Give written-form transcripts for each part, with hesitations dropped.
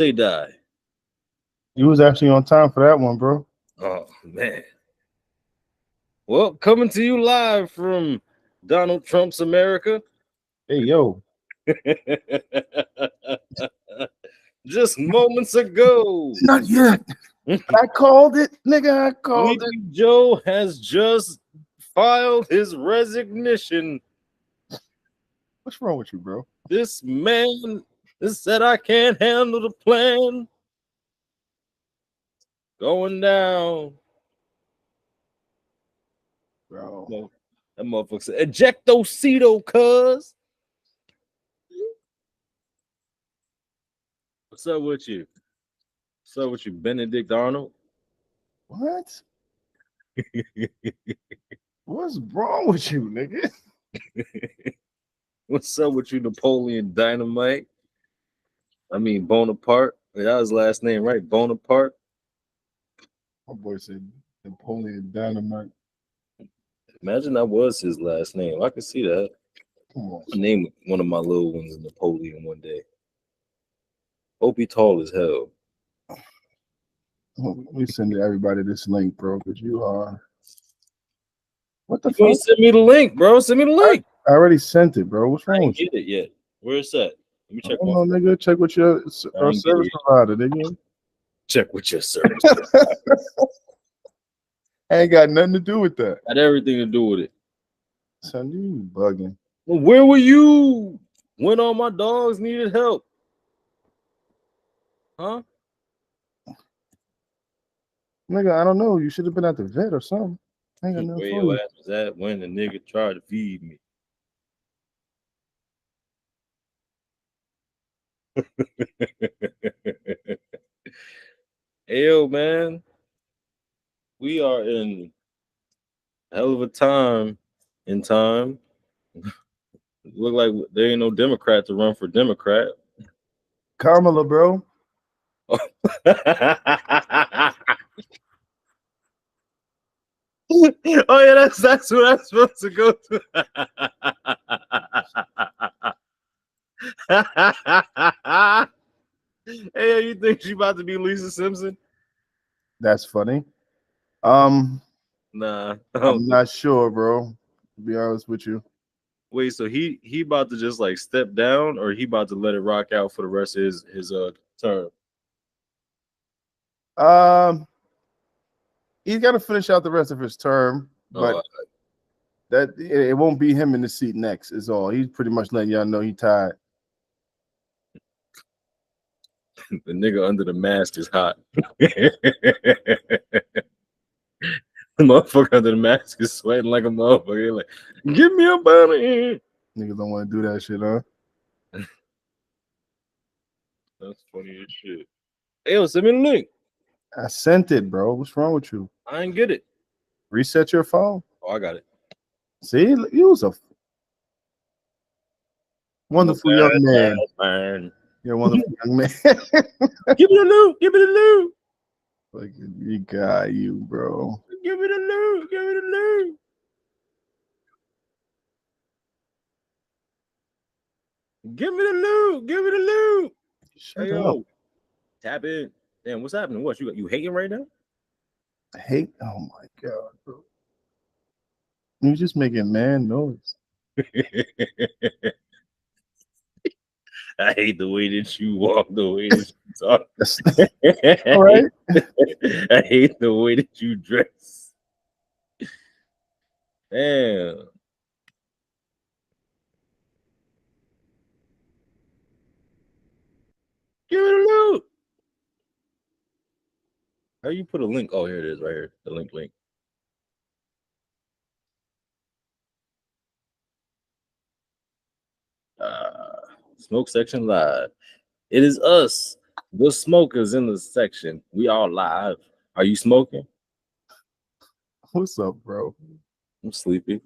They die. You was actually on time for that one, bro. Oh man. Well, coming to you live from Donald Trump's America. Hey, yo. Just moments ago. Not yet. I called it, nigga. I called Sleepy Joe has just filed his resignation. What's wrong with you, bro? This man said I can't handle the plan. Going down. Bro. That motherfucker said, ejectocito, cuz. What's up with you? What's up with you, Benedict Arnold? What? What's wrong with you, nigga? What's up with you, Napoleon Dynamite? I mean, Bonaparte. That was his last name, right? Bonaparte. My boy said Napoleon Dynamite. Imagine that was his last name. I could see that. Come on. I name one of my little ones Napoleon one day. Hope he tall as hell. Let me send everybody this link, bro, because you are. What the fuck? You send me the link, bro. Send me the link. I already sent it, bro. What's wrong with you? I didn't get it yet. Where is that? Let me check. I don't know, nigga. Check with your service provider, nigga. Check with your service. I ain't got nothing to do with that. Had everything to do with it. Son, you bugging. Well, where were you when all my dogs needed help? Huh? Nigga, I don't know. You should have been at the vet or something. I ain't got nothing Where for your you. ass was at when the nigga tried to feed me. Hey, yo, man. We are in a hell of a time in time. Look like there ain't no Democrat to run for Democrat. Kamala, bro. Oh yeah, that's what I'm supposed to go to. Hey, you think she about to be Lisa Simpson? That's funny. Nah, I'm not sure, bro. To be honest with you. Wait, so he about to just like step down, or he about to let it rock out for the rest of his term? He's got to finish out the rest of his term, but that it won't be him in the seat next. Is all. He's pretty much letting y'all know he tired. The nigga under the mask is hot. The motherfucker under the mask is sweating like a motherfucker. He's like, get me up out of here. Niggas don't want to do that shit, huh? That's funny as shit. Hey, yo, send me the link. I sent it, bro. What's wrong with you? I didn't get it. Reset your phone. Oh, I got it. See, you was a wonderful young man. You're a wonderful young man. Give me the loot. Give me the loot. Like, you got you, bro. Give me the loot. Give me the loot. Give me the loot. Give me the loot. Shut up. Tap in. Damn, what's happening? What you hating right now? I hate. Oh my god, bro. You just making man noise. I hate the way that you walk, the way that you talk. All right. I hate the way that you dress. Damn. Give it a loot. How you put a link? Oh, here it is, right here. The link. Smoke section live. It is us, the smokers in the section. We all live. Are you smoking? What's up, bro? I'm sleepy.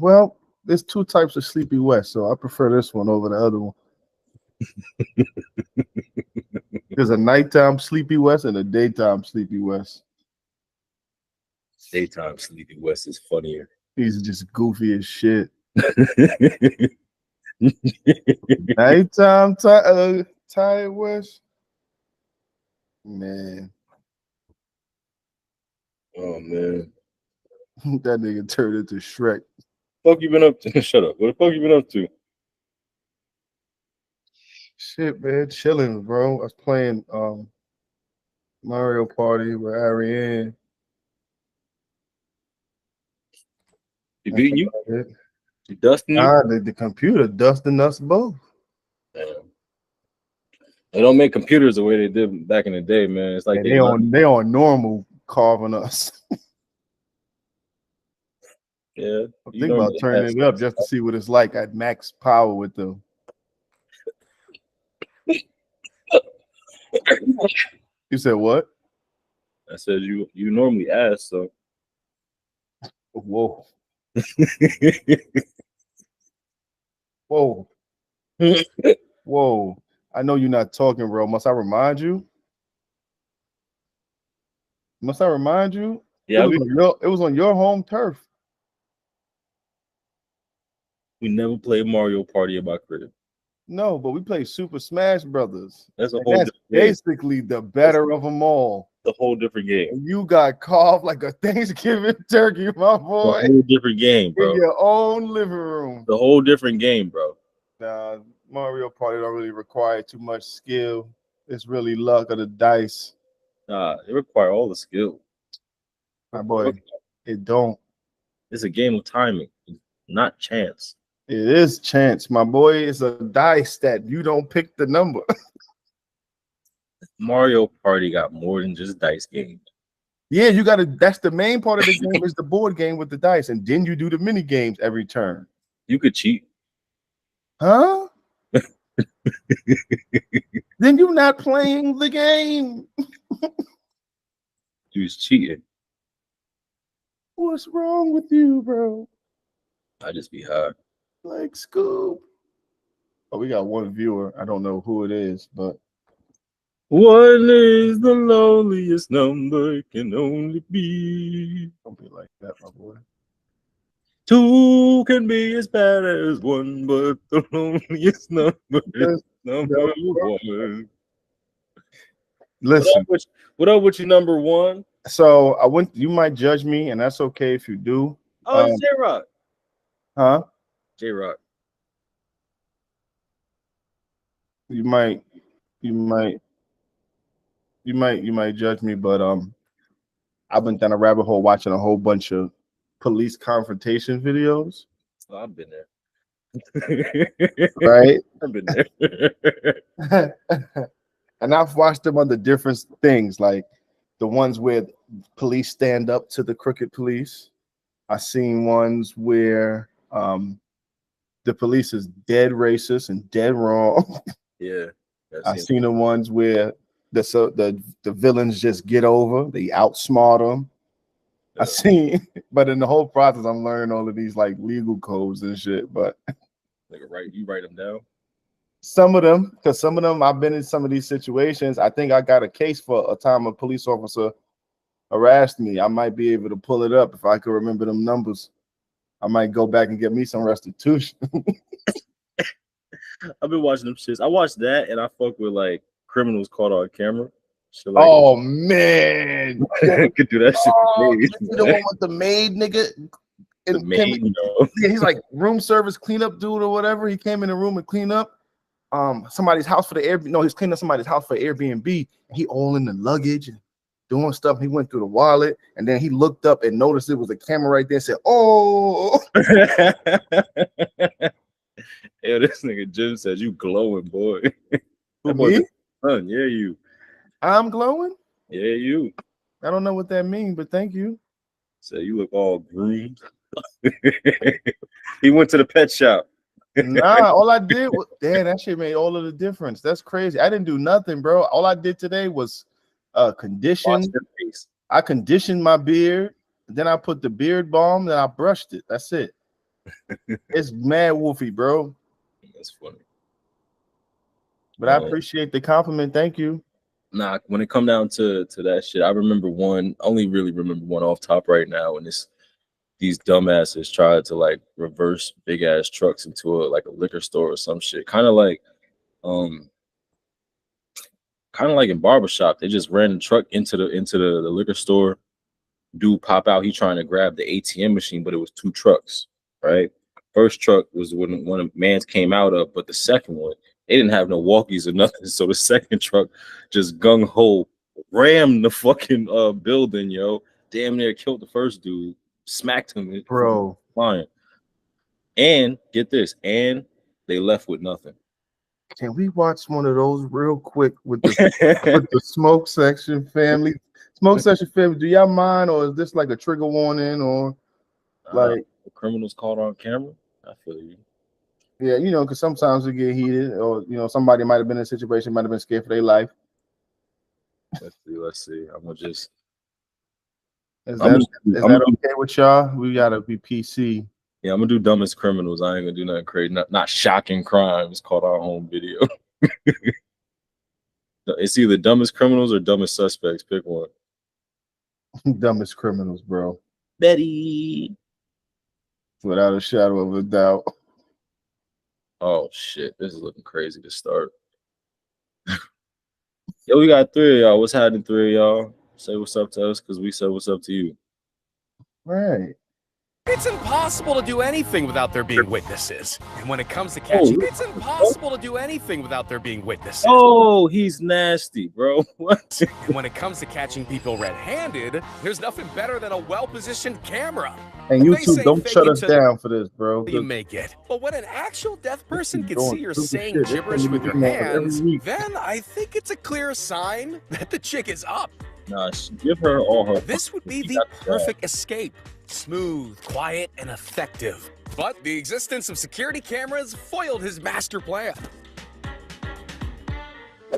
Well, there's two types of Sleepy West, so I prefer this one over the other one. There's a nighttime Sleepy West and a daytime Sleepy West. Daytime Sleepy West is funnier. He's just goofy as shit. Nighttime, Ty West. Man, Oh man, that nigga turned into Shrek. fuck you been up to? Shut up. What the fuck you been up to? Shit, man, chilling, bro. I was playing Mario Party with Ariane. He beating you? It. He dusting you? The computer dusting us both. Damn. They don't make computers the way they did back in the day, man. It's like And they on normal carving us. Yeah. I think about turning it up just to see what it's like at max power with them. You said what? I said you normally ask, so. Whoa. Whoa. Whoa. I know you're not talking, bro. Must I remind you? Must I remind you? Yeah. It was on your home turf. We never played Mario Party at my crib. No, but we played Super Smash Brothers. That's a whole different basically the better of them all. The whole different game. And you got carved like a Thanksgiving turkey, my boy. The whole different game, bro. In your own living room. The whole different game, bro. Nah, Mario Party don't really require too much skill. It's really luck of the dice. Nah, it requires all the skill. My boy, it don't. It's a game of timing, not chance. It is chance, my boy. It's a dice that you don't pick the number. Mario Party got more than just dice games. Yeah, you gotta. That's the main part of the game is the board game with the dice, and then you do the mini games every turn. You could cheat, huh? Then you're not playing the game. You was cheating. What's wrong with you, bro? I just be high. Like Scoob. Oh, we got one viewer. I don't know who it is, but one is the loneliest number it can only be. Don't be like that, my boy. Two can be as bad as one, but the loneliest number is number one. Listen, what up with you, number one? So I went. You might judge me, and that's okay if you do. Oh, it's J-Rock. Huh? J-Rock. You might judge me, but I've been down a rabbit hole watching a whole bunch of police confrontation videos. Oh, I've been there. Right? I've been there. And I've watched them on the different things, like the ones where police stand up to the crooked police. I've seen ones where the police is dead racist and dead wrong. Yeah. I've seen the ones where the villains just get over, they outsmart them. Yeah. I've seen, but in the whole process, I'm learning all of these like legal codes and shit. But like, you write them down? Some of them, because some of them I've been in some of these situations. I think I got a case for a time a police officer harassed me. I might be able to pull it up if I could remember them numbers. I might go back and get me some restitution. I've been watching them shits. I watched that and I fuck with like criminals caught on camera. Like oh man, could do that shit. You the one with the maid nigga. The maid, yeah, he's like room service cleanup dude or whatever. He came in the room and clean up somebody's house for the Airbnb. No, he's cleaning up somebody's house for Airbnb. He all in the luggage and doing stuff. He went through the wallet and then he looked up and noticed it was a camera right there and said, "Oh." Yeah, this nigga Jim says you glowing, boy. Who, me? Son, yeah, you. I'm glowing? Yeah, you. I don't know what that means, but thank you. So you look all groomed. He went to the pet shop. Nah, all I did was, damn, that shit made all of the difference. That's crazy. I didn't do nothing, bro. All I did today was condition. I conditioned my beard, then I put the beard balm, then I brushed it. That's it. It's mad woofy, bro. That's funny. But I appreciate the compliment. Thank you. Nah, when it come down to that shit, I remember one. Only really remember one off top right now, and it's these dumbasses tried to like reverse big ass trucks into a liquor store or some shit. Kind of like in Barbershop. They just ran the truck into the liquor store. Dude pop out, he trying to grab the ATM machine, but it was two trucks, right? First truck was when one of man's came out of, but the second one, they didn't have no walkies or nothing. So the second truck just gung-ho rammed the fucking building, yo. Damn near killed the first dude, smacked him, bro. Flying. And get this, and they left with nothing. Can we watch one of those real quick with the with the smoke section family? Smoke section family, do y'all mind, or is this like a trigger warning, or like criminals caught on camera? I feel you. Yeah, you know, because sometimes we get heated, or you know, somebody might have been in a situation, might have been scared for their life. Let's see. I'm gonna just. Is that okay with y'all? We gotta be PC. Yeah, I'm gonna do dumbest criminals. I ain't gonna do nothing crazy. Not shocking crimes called our home video. It's either dumbest criminals or dumbest suspects. Pick one. Dumbest criminals, bro. Betty. Without a shadow of a doubt. Oh shit, this is looking crazy to start. Yo, we got three of y'all. What's happening, three of y'all? Say what's up to us, because we said what's up to you. Right. It's impossible to do anything without there being witnesses. And when it comes to catching, it's impossible to do anything without there being witnesses. Oh, he's nasty, bro. What? And when it comes to catching people red-handed, there's nothing better than a well-positioned camera. And YouTube, don't shut us down for this, bro. You make it. But when an actual deaf person can see you're saying gibberish with your hands, then I think it's a clear sign that the chick is up. Nah, give her all her. This would be the perfect escape. Smooth, quiet, and effective. But the existence of security cameras foiled his master plan.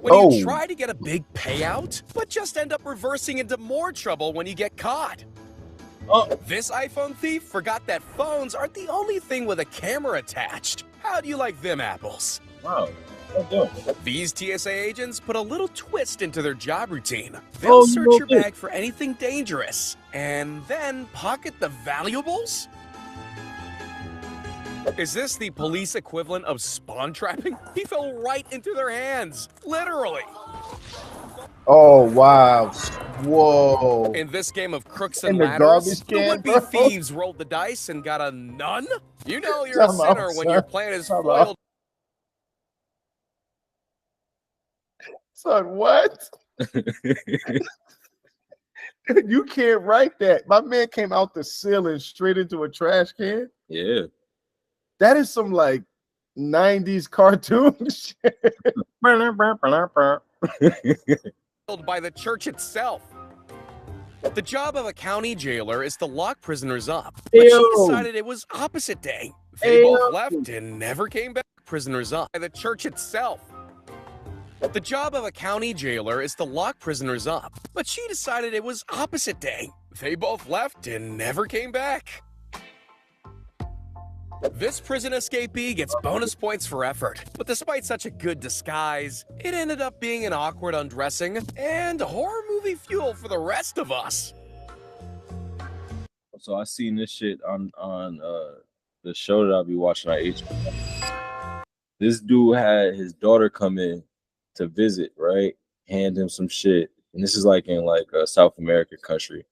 When you try to get a big payout, but just end up reversing into more trouble when you get caught. This iPhone thief forgot that phones aren't the only thing with a camera attached. How do you like them apples? Wow. These TSA agents put a little twist into their job routine. They'll search your bag for anything dangerous and then pocket the valuables? Is this the police equivalent of spawn trapping? He fell right into their hands, literally. Oh, wow. Whoa. In this game of crooks and ladders, the would-be thieves rolled the dice and got a none? You know you're a sinner when your plan is foiled. Son, what? You can't write that. My man came out the ceiling straight into a trash can. Yeah. That is some like 90s cartoon shit. By the church itself. The job of a county jailer is to lock prisoners up. But she decided it was opposite day. They both left and never came back. Prisoners up by the church itself. The job of a county jailer is to lock prisoners up, but she decided it was opposite day. They both left and never came back. This prison escapee gets bonus points for effort, but despite such a good disguise, it ended up being an awkward undressing and horror movie fuel for the rest of us. So I seen this shit on the show that I'll be watching on HBO. This dude had his daughter come in to visit, right? Hand him some shit, and this is like in a South American country.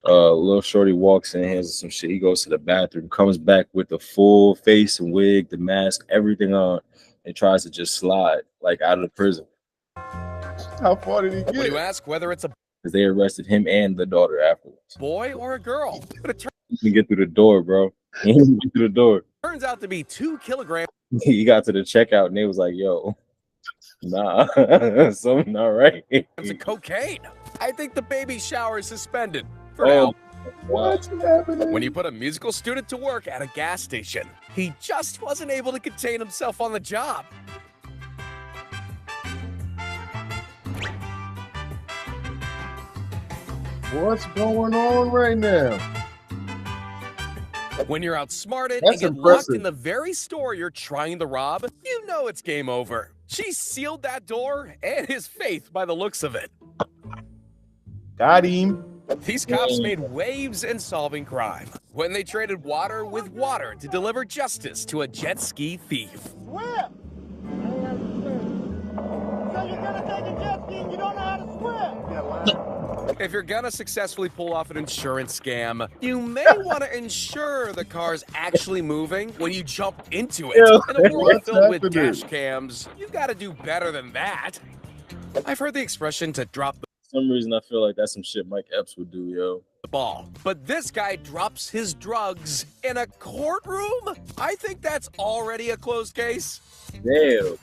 Little shorty walks in, hands him some shit. He goes to the bathroom, comes back with the full face and wig, the mask, everything on, and tries to just slide out of the prison. How far did he get? When you ask whether it's a because they arrested him and the daughter afterwards. Boy or a girl, but it he can get through the door, bro. He can get through the door. Turns out to be 2 kilograms. He got to the checkout and they was like, "Yo, nah, something not right." It's a cocaine. I think the baby shower is suspended for now. What's happening? When you put a musical student to work at a gas station, he just wasn't able to contain himself on the job. What's going on right now? When you're outsmarted and get locked in the very store you're trying to rob, you know it's game over. She sealed that door and his faith by the looks of it. Got him. These cops made waves in solving crime. when they traded water with water to deliver justice to a jet ski thief. Swim! So you're gonna take a jet ski and you don't know how to swim? If you're gonna successfully pull off an insurance scam, you may want to ensure the car's actually moving when you jump into it. In a world filled with dash cams, you've got to do better than that. I've heard the expression to drop the For some reason, I feel like that's some shit Mike Epps would do, yo. ball, but this guy drops his drugs in a courtroom? I think that's already a closed case. Damn.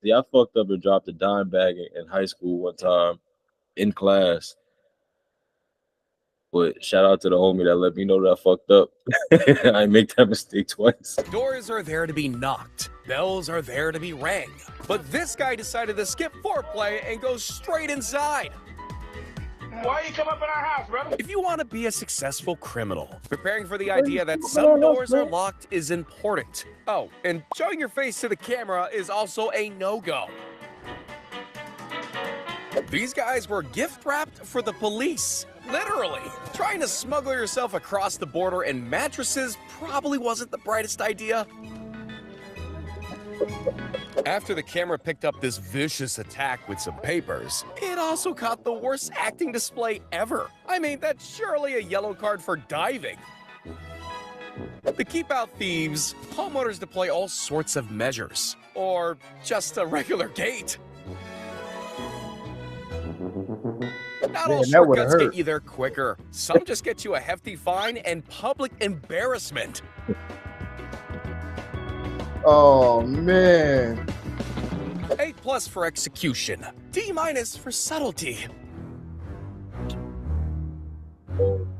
See, I fucked up and dropped a dime bag in high school one time in class. But shout out to the homie that let me know that I fucked up. I ain't make that mistake twice. Doors are there to be knocked. Bells are there to be rang. But this guy decided to skip foreplay and go straight inside. Why you come up in our house, brother? If you want to be a successful criminal, preparing for the idea that some doors are locked is important. Oh, and showing your face to the camera is also a no-go. These guys were gift wrapped for the police. Literally. Trying to smuggle yourself across the border in mattresses probably wasn't the brightest idea. After the camera picked up this vicious attack with some papers, it also caught the worst acting display ever. I mean, that's surely a yellow card for diving. To keep out thieves, homeowners deploy all sorts of measures, or just a regular gate. Not all shortcuts get you there quicker. Some just get you a hefty fine and public embarrassment. Oh, man. A+ for execution. D- for subtlety.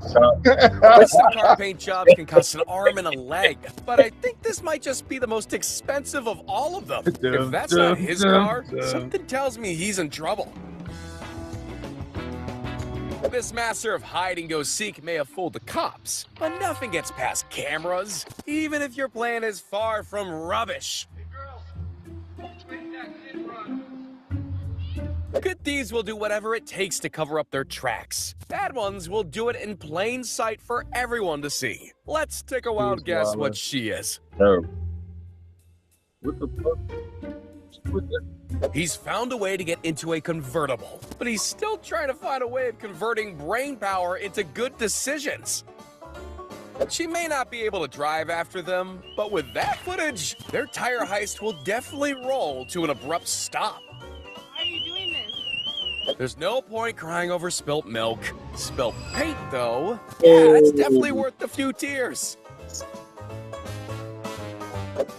Some car paint jobs can cost an arm and a leg, but I think this might just be the most expensive of all of them. If that's not his car, something tells me he's in trouble. This master of hide-and-go-seek may have fooled the cops, but nothing gets past cameras, even if your plan is far from rubbish. Good thieves will do whatever it takes to cover up their tracks. Bad ones will do it in plain sight for everyone to see. Let's take a wild guess what she is. Terrible. What the fuck? What the? He's found a way to get into a convertible, but he's still trying to find a way of converting brain power into good decisions. She may not be able to drive after them, but with that footage, their tire heist will definitely roll to an abrupt stop. Why are you doing this? There's no point crying over spilt milk. Spilt paint, though, yeah, it's definitely worth a few tears.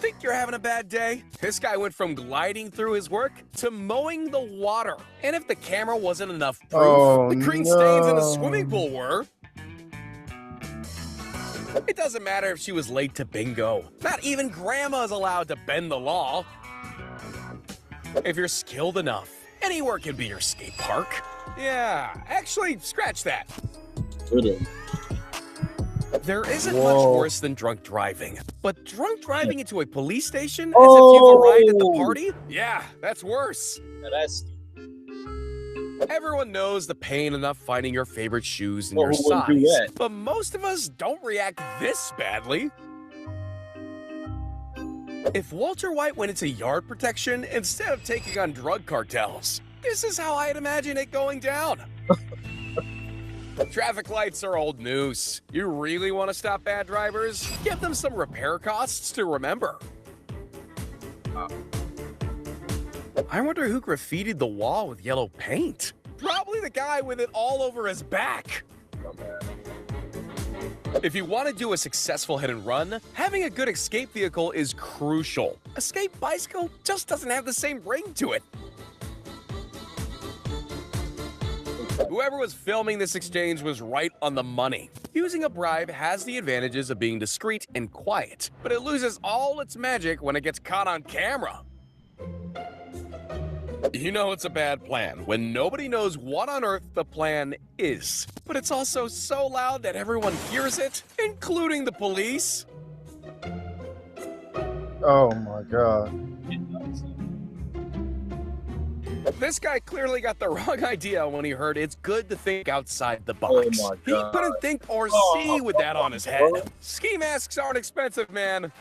Think you're having a bad day? This guy went from gliding through his work to mowing the water. And if the camera wasn't enough proof, the green stains in the swimming pool were. It doesn't matter if she was late to bingo. Not even grandma's allowed to bend the law. If you're skilled enough, anywhere can be your skate park. Yeah, actually, scratch that. There isn't much worse than drunk driving, but drunk driving into a police station as if you've arrived at the party? Yeah, that's worse. That's Everyone knows the pain enough finding your favorite shoes in your size, but most of us don't react this badly. If Walter White went into yard protection instead of taking on drug cartels, this is how I'd imagine it going down. Traffic lights are old news. You really want to stop bad drivers? Give them some repair costs to remember. I wonder who graffitied the wall with yellow paint. Probably the guy with it all over his back. If you want to do a successful hit and run, having a good escape vehicle is crucial. Escape bicycle just doesn't have the same ring to it. Whoever was filming this exchange was right on the money. Using a bribe has the advantages of being discreet and quiet, but it loses all its magic when it gets caught on camera. You know it's a bad plan when nobody knows what on earth the plan is, but it's also so loud that everyone hears it, including the police. Oh my God. This guy clearly got the wrong idea when he heard it's good to think outside the box. my He God. couldn't think or see with that on his head. Ski masks aren't expensive, man.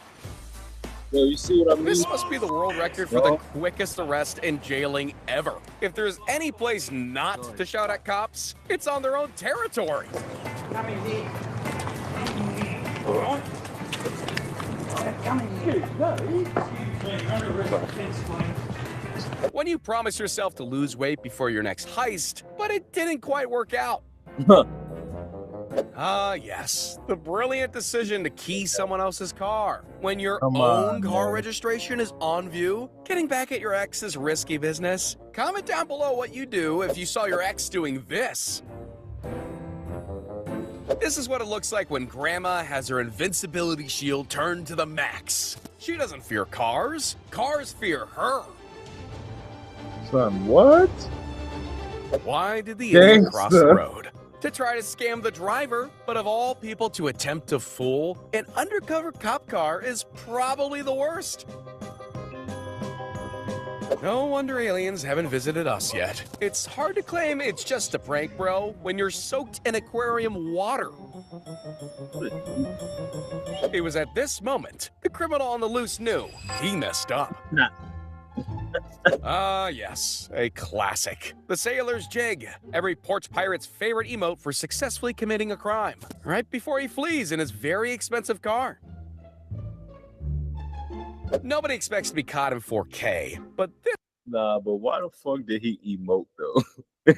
Yo, you see what I mean? This must be the world record for the quickest arrest and jailing ever. If there's any place not to shout at cops, it's on their own territory. When you promise yourself to lose weight before your next heist, but it didn't quite work out. Ah, yes. The brilliant decision to key someone else's car. When your Come own on, car man. registration is on view, getting back at your ex is risky business. Comment down below what you do if you saw your ex doing this. This is what it looks like when grandma has her invincibility shield turned to the max. She doesn't fear cars. Cars fear her. Son, what? Why did the idiot cross the Gangsta. road? To try to scam the driver, but of all people to attempt to fool, an undercover cop car is probably the worst. No wonder aliens haven't visited us yet. It's hard to claim it's just a prank, bro, when you're soaked in aquarium water. It was at this moment the criminal on the loose knew he messed up. Nah. Ah, yes, a classic. The sailor's jig, every porch pirate's favorite emote for successfully committing a crime, right before he flees in his very expensive car. Nobody expects to be caught in 4K, but this Nah, but why the fuck did he emote though?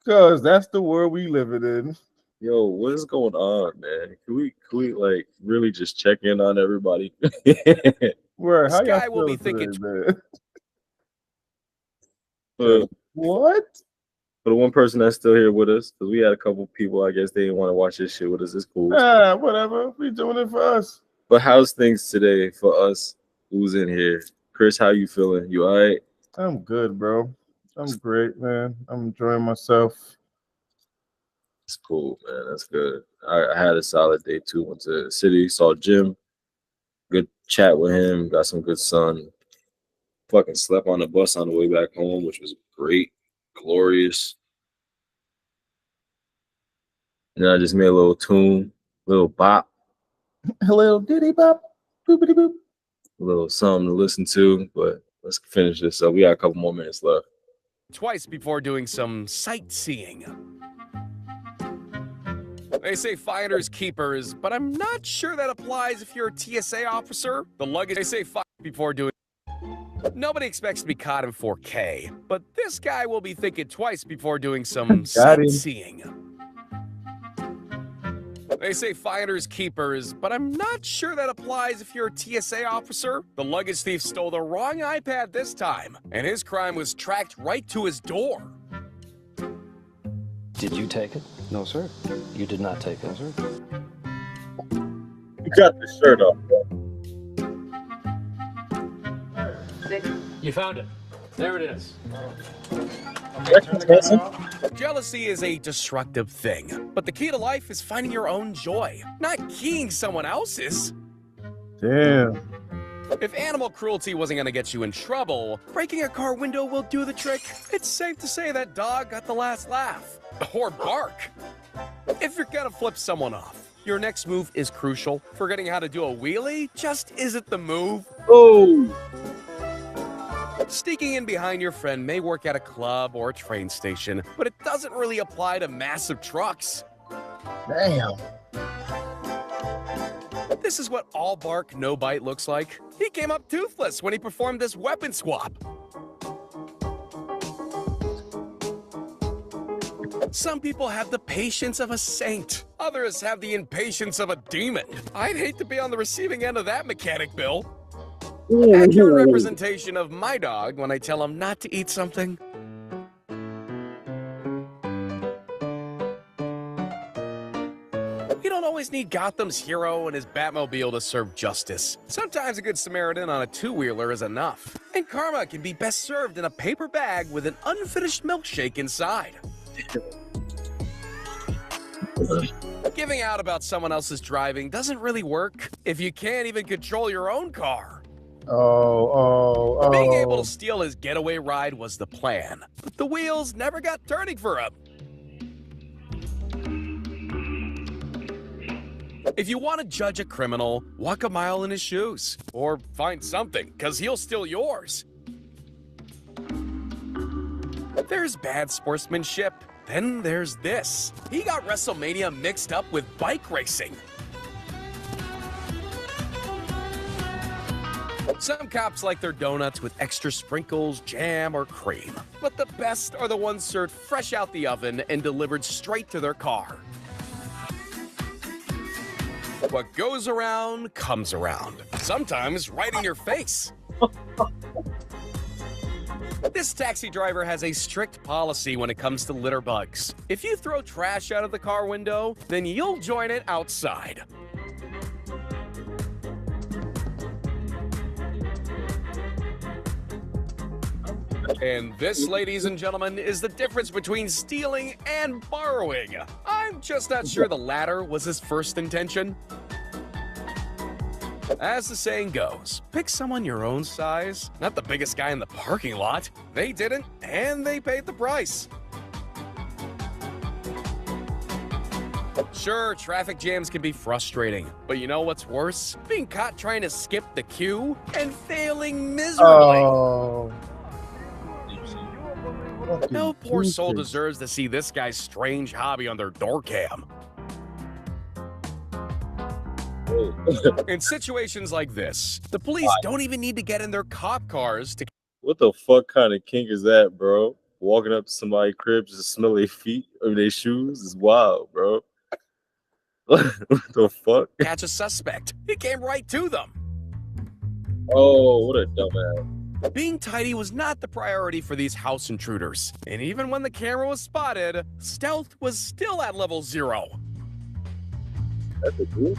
Cause that's the world we living in. Yo, what is going on, man? Can we like really just check in on everybody? Where? How This y'all guy will be feeling thinking today, man? for, What? for the one person that's still here with us, because we had a couple people, I guess they didn't want to watch this shit with us. It's cool. Ah, whatever. We doing it for us. But how's things today for us? Who's in here? Chris, how you feeling? You all right? I'm good, bro. I'm great, man. I'm enjoying myself. It's cool, man. That's good. I had a solid day too. Went to the city, saw Jim. Good chat with him. Got some good sun. Fucking slept on the bus on the way back home, which was great, glorious. And I just made a little tune, little bop, Hello, diddy bop, boopity boop. a little something to listen to. But let's finish this up. We got a couple more minutes left. twice before doing some sightseeing. They say finders keepers, but I'm not sure that applies if you're a TSA officer. The luggage, they say before doing. Nobody expects to be caught in 4K, but this guy will be thinking twice before doing some Got him. sightseeing. They say finders keepers, but I'm not sure that applies if you're a TSA officer. The luggage thief stole the wrong iPad this time, and his crime was tracked right to his door. Did you take it? No, sir. You did not take it, sir. You got the shirt off, bro. You found it. There it is. Jealousy is a destructive thing, but the key to life is finding your own joy, not keying someone else's. Damn. If animal cruelty wasn't gonna get you in trouble, breaking a car window will do the trick. It's safe to say that dog got the last laugh. Or bark. If you're gonna flip someone off, your next move is crucial. Forgetting how to do a wheelie just isn't the move. Oh, Sneaking in behind your friend may work at a club or a train station, but it doesn't really apply to massive trucks. Damn. This is what all bark, no bite looks like. He came up toothless when he performed this weapon swap. Some people have the patience of a saint. Others have the impatience of a demon. I'd hate to be on the receiving end of that mechanic, Bill. Accurate representation of my dog when I tell him not to eat something. You don't always need Gotham's hero and his Batmobile to serve justice. Sometimes a good Samaritan on a two-wheeler is enough. And karma can be best served in a paper bag with an unfinished milkshake inside. Giving out about someone else's driving doesn't really work if you can't even control your own car. Being able to steal his getaway ride was the plan, but the wheels never got turning for him. If you want to judge a criminal, walk a mile in his shoes. Or find something, because he'll steal yours. There's bad sportsmanship. Then there's this. He got WrestleMania mixed up with bike racing. Some cops like their donuts with extra sprinkles, jam, or cream. But the best are the ones served fresh out the oven and delivered straight to their car. What goes around comes around. Sometimes right in your face. This taxi driver has a strict policy when it comes to litter bugs. If you throw trash out of the car window, then you'll join it outside. And this, ladies and gentlemen, is the difference between stealing and borrowing. I'm just not sure the latter was his first intention. As the saying goes, pick someone your own size, not the biggest guy in the parking lot. They didn't, and they paid the price. Sure, traffic jams can be frustrating, but you know what's worse? Being caught trying to skip the queue and failing miserably. No poor soul deserves to see this guy's strange hobby on their door cam. In situations like this, the police don't even need to get in their cop cars to... What the fuck kind of kink is that, bro? Walking up to somebody's crib just to smell their feet or their shoes is wild, bro. What the fuck? Catch a suspect. He came right to them. Oh, what a dumbass. Being tidy was not the priority for these house intruders. And even when the camera was spotted, stealth was still at level 0. That's a group?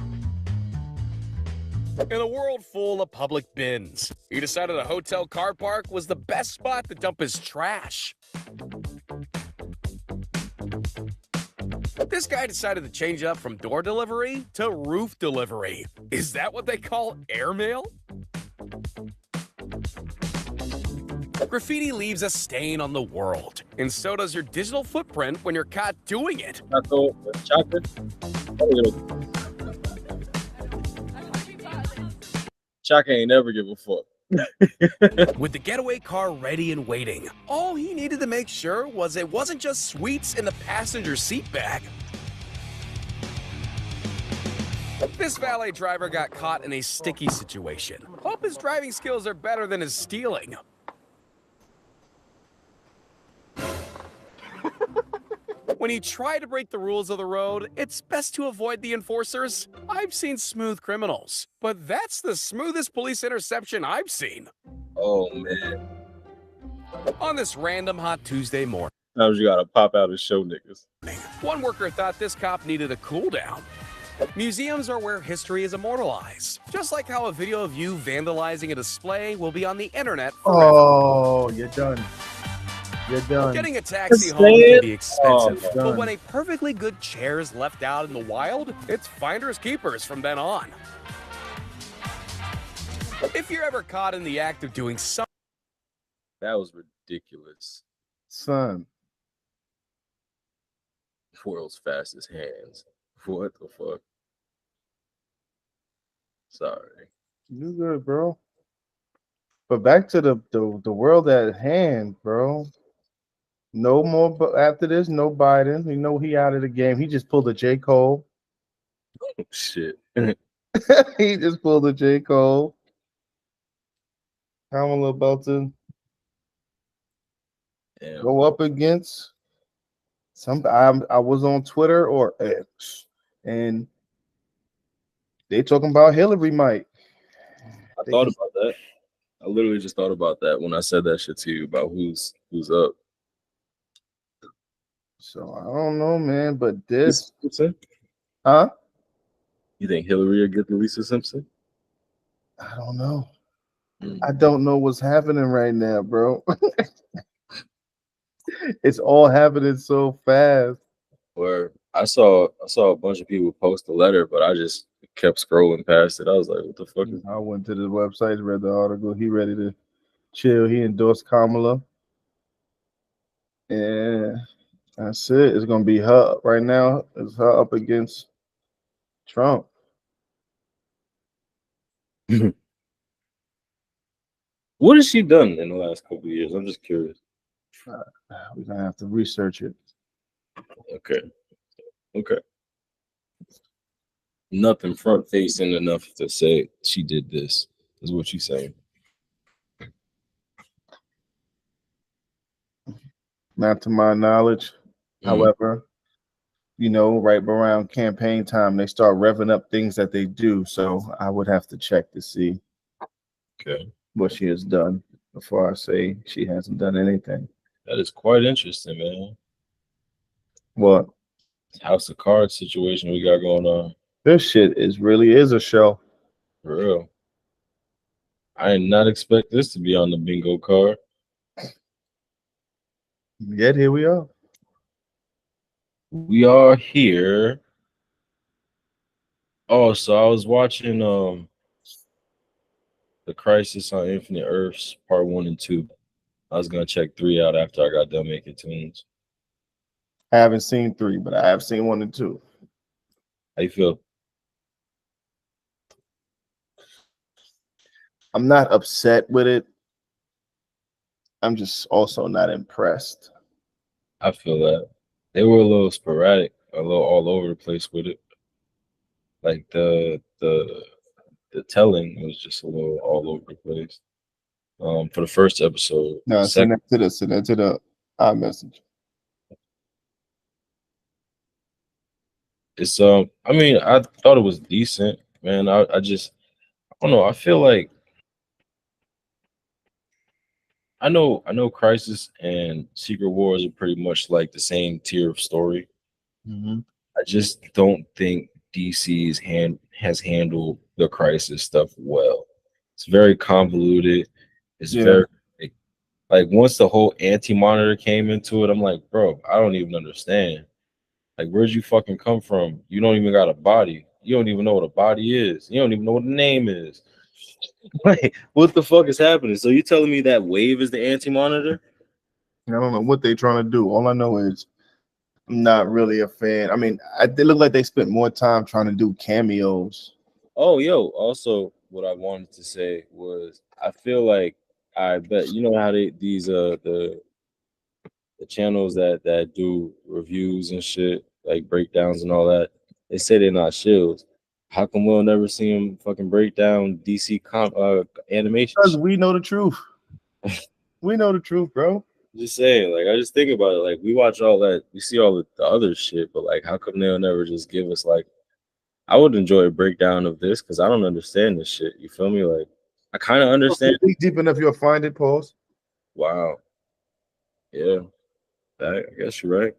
In a world full of public bins, he decided a hotel car park was the best spot to dump his trash. This guy decided to change up from door delivery to roof delivery. Is that what they call airmail? Graffiti leaves a stain on the world, and so does your digital footprint when you're caught doing it. Chocolate. Chaka ain't never give a fuck. With the getaway car ready and waiting, all he needed to make sure was it wasn't just sweets in the passenger seat bag. This valet driver got caught in a sticky situation. Hope his driving skills are better than his stealing. When you try to break the rules of the road, it's best to avoid the enforcers. I've seen smooth criminals, but that's the smoothest police interception I've seen. Oh, man. On this random hot Tuesday morning, Sometimes you gotta pop out and show niggas. one worker thought this cop needed a cool down. Museums are where history is immortalized, just like how a video of you vandalizing a display will be on the internet forever. Oh, you're done. You're done. Getting a taxi home can be expensive, but when a perfectly good chair is left out in the wild, it's finders keepers from then on. If you're ever caught in the act of doing something, That was ridiculous. Son. World's fastest hands. What the fuck? Sorry. You good, bro. But back to the world at hand, bro. No more, but after this, no Biden. We know he out of the game. He just pulled a J. Cole. Shit. He just pulled a J. Cole. Kamala about to Damn. go up against some. I was on Twitter or X, and they talking about Hillary might. I thought about that. I literally just thought about that when I said that shit to you about who's up. So I don't know, man. But this, Simpson? huh? You think Hillary will get the Lisa Simpson? I don't know. I don't know what's happening right now, bro. It's all happening so fast. Or I saw a bunch of people post the letter, but I just kept scrolling past it. I was like, what the fuck is I went to the website, read the article. He ready to chill. He endorsed Kamala. And that's it. It's gonna be her right now. It's her up against Trump. What has she done in the last couple of years? I'm just curious. We're gonna have to research it. Okay. Nothing front facing enough to say she did this, is what you're saying. Not to my knowledge. However, you know, right around campaign time, they start revving up things that they do. So I would have to check to see what she has done before I say she hasn't done anything. That is quite interesting, man. What? House of Cards situation we got going on. This shit really is a show. For real. I did not expect this to be on the bingo card. Yet here we are. We are here. Oh, so I was watching The Crisis on Infinite Earths Part 1 and 2. I was gonna check 3 out after I got done making tunes. I haven't seen 3, but I have seen 1 and 2. How you feel? I'm not upset with it. I'm just also not impressed. I feel that. They were a little sporadic, a little all over the place with it. Like the telling was just a little all over the place. For the first episode. No, send that to the iMessage. It's I mean, I thought it was decent, man. I don't know. I feel like I know Crisis and Secret Wars are pretty much like the same tier of story. I just don't think DC's has handled the Crisis stuff well. It's very convoluted. It's very like once the whole anti-monitor came into it, I'm like, bro, I don't even understand. Like, where'd you fucking come from? You don't even got a body. You don't even know what a body is. You don't even know what the name is. Like, what the fuck is happening? So you telling me that Wave is the anti-monitor? I don't know what they're trying to do. All I know is I'm not really a fan. I mean, they look like they spent more time trying to do cameos. Oh, yo. Also, what I wanted to say was I feel like I bet you know how these the channels that do reviews and shit, like breakdowns and all that, they say they're not shills. How come we'll never see them fucking break down DC animation? Because we know the truth. We know the truth, bro. Just saying, like, I just think about it. Like, we watch all that, we see all the other shit, but like, how come they'll never just give us like? I would enjoy a breakdown of this because I don't understand this shit. You feel me? Like, I kind of understand. Deep enough, you'll find it. Pause. Wow. Yeah. I guess you're right.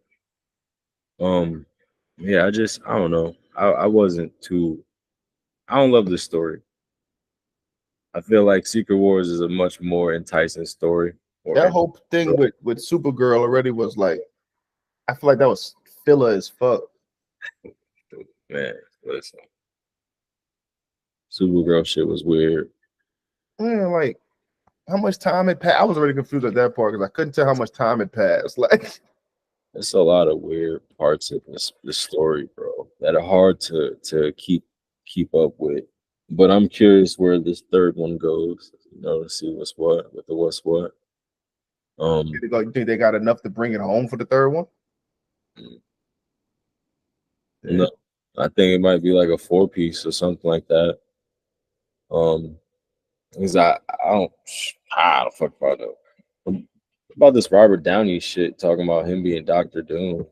Yeah, I don't know. I wasn't too. I don't love this story. I feel like Secret Wars is a much more enticing story. That whole thing with Supergirl already was like, I feel like that was filler as fuck. Man, listen. Supergirl shit was weird. Man, like, how much time had passed? I was already confused at that part because I couldn't tell how much time had passed. Like, there's a lot of weird parts of this story, bro, that are hard to keep up with. But I'm curious where this third one goes, you know, to see what's what with the what's what. You think they got enough to bring it home for the third one? No, I think it might be like a 4-piece or something like that. Because I don't fuck about it. About this Robert Downey shit, talking about him being Dr. Doom.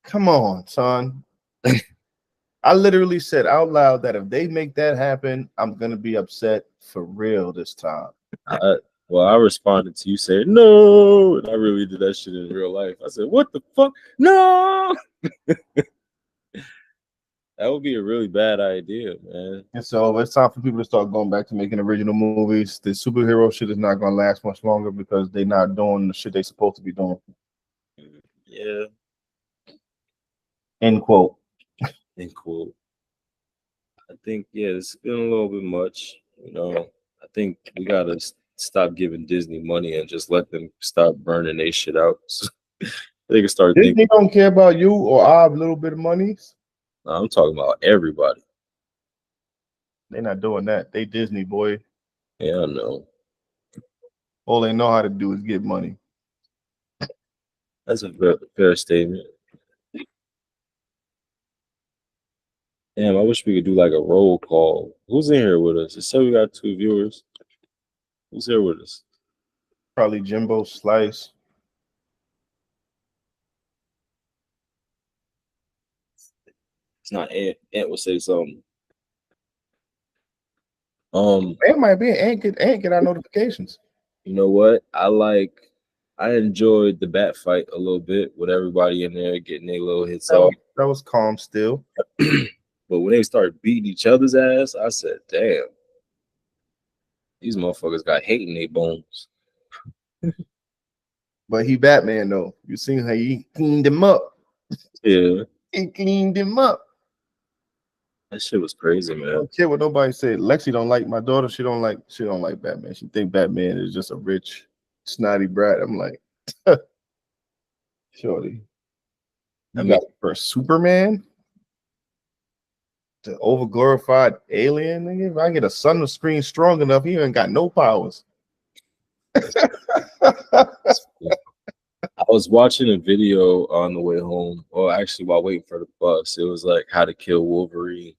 Come on, son. I literally said out loud that if they make that happen, I'm gonna be upset for real this time. Well, I responded to you saying no, and I really did that shit in real life. I said, "What the fuck? No!" That would be a really bad idea, man. And so it's time for people to start going back to making original movies. The superhero shit is not gonna last much longer because they're not doing the shit they're supposed to be doing. Yeah. End quote. End quote. think it's been a little bit much. You know, I think we gotta stop giving Disney money and just let them stop burning their shit out. So they can start Disney thinking. don't care about you or our little bit of money. I'm talking about everybody. They're not doing that. They Disney, boy. Yeah, I know. All they know how to do is get money. That's a fair statement. Damn, I wish we could do like a roll call. Who's in here with us? It said we got 2 viewers. Who's here with us? Probably Jimbo Slice. It's not Ant. Ant will say something. It might be Ant get our notifications. You know what? I enjoyed the bat fight a little bit with everybody in there getting their little hits off. That was calm still. But when they started beating each other's ass, I said, damn. These motherfuckers got hate in their bones. But he Batman though. You seen how he cleaned him up. Yeah. He cleaned him up. That shit was crazy, man. I don't care what nobody said. Lexi don't like my daughter. She don't like Batman. She think Batman is just a rich, snotty brat. I'm like, shorty. You got for Superman? The overglorified alien, nigga. If I get a son of screen strong enough, he ain't got no powers. I was watching a video on the way home, or actually while waiting for the bus. It was like how to kill Wolverine.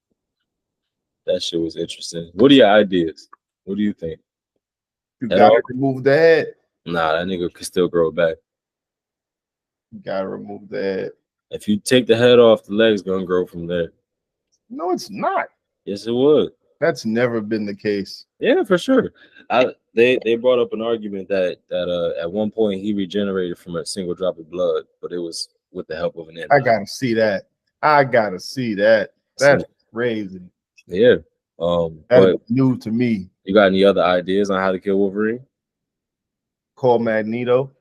That shit was interesting. What are your ideas? What do you think? You gotta remove the head. Nah, that nigga could still grow back. You gotta remove the head. If you take the head off, the leg's gonna grow from there. No, it's not. Yes, it would. That's never been the case. Yeah, for sure. They brought up an argument that at one point he regenerated from a single drop of blood, but it was with the help of an antibiotic. I gotta see that. That's crazy. Yeah. That's new to me. You got any other ideas on how to kill Wolverine? Call Magneto.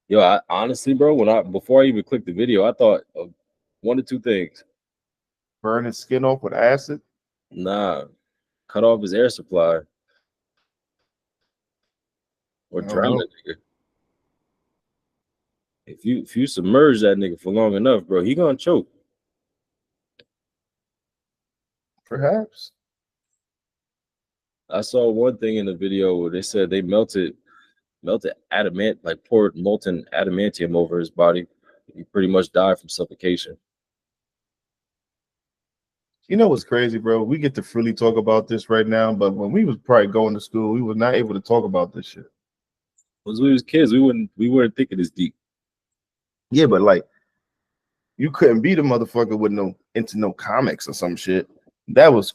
Yo, I honestly, bro, before I even clicked the video, I thought of 1 of 2 things. Burn his skin off with acid? Nah. Cut off his air supply. Or drown the nigga. If you submerge that nigga for long enough, bro, he gonna choke. Perhaps. I saw one thing in the video where they said they melted adamant, like poured molten adamantium over his body. He pretty much died from suffocation. You know what's crazy, bro? We get to freely talk about this right now, but when we was probably going to school, we were not able to talk about this shit. When we was kids, we weren't thinking this deep. Yeah, but like you couldn't beat a motherfucker with no comics or some shit. That was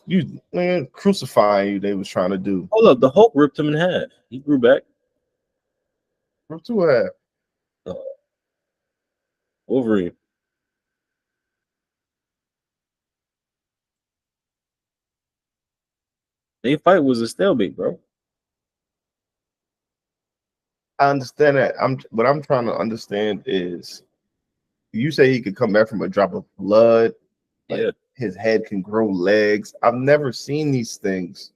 crucifying you. They was trying to do. Hold up, the Hulk ripped him in half. He grew back. Ripped to half. Wolverine. Their fight was a stalemate, bro. I understand that. What I'm trying to understand is, you say he could come back from a drop of blood. Like yeah. His head can grow legs. I've never seen these things,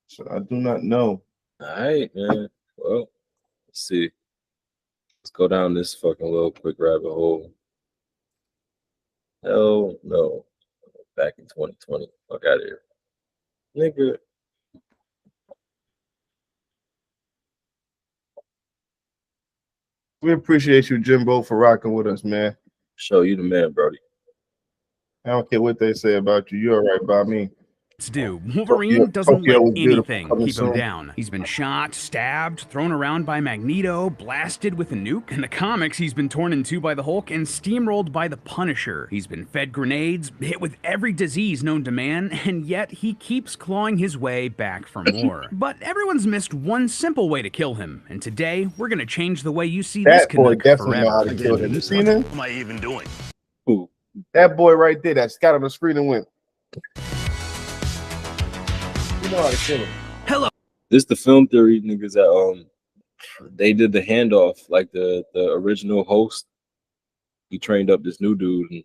so I do not know. All right, man. Well, let's see. Let's go down this fucking little quick rabbit hole. Hell no. Back in 2020. Fuck out of here. Nigga. We appreciate you, Jimbo, for rocking with us, man. Show you the man, Brody. I don't care what they say about you. You're all right by me. Wolverine doesn't let anything keep him down. He's been shot, stabbed, thrown around by Magneto, blasted with a nuke. In the comics, he's been torn in two by the Hulk and steamrolled by the Punisher. He's been fed grenades, hit with every disease known to man, and yet he keeps clawing his way back for more. But everyone's missed one simple way to kill him, and today we're gonna change the way you see this boy Canuck definitely forever. know how to kill him. You seen him? What am I even doing? Who? That boy right there that got on the screen and went. You know how to kill him. Hello. This the film theory niggas that they did the handoff, like the original host. He trained up this new dude, and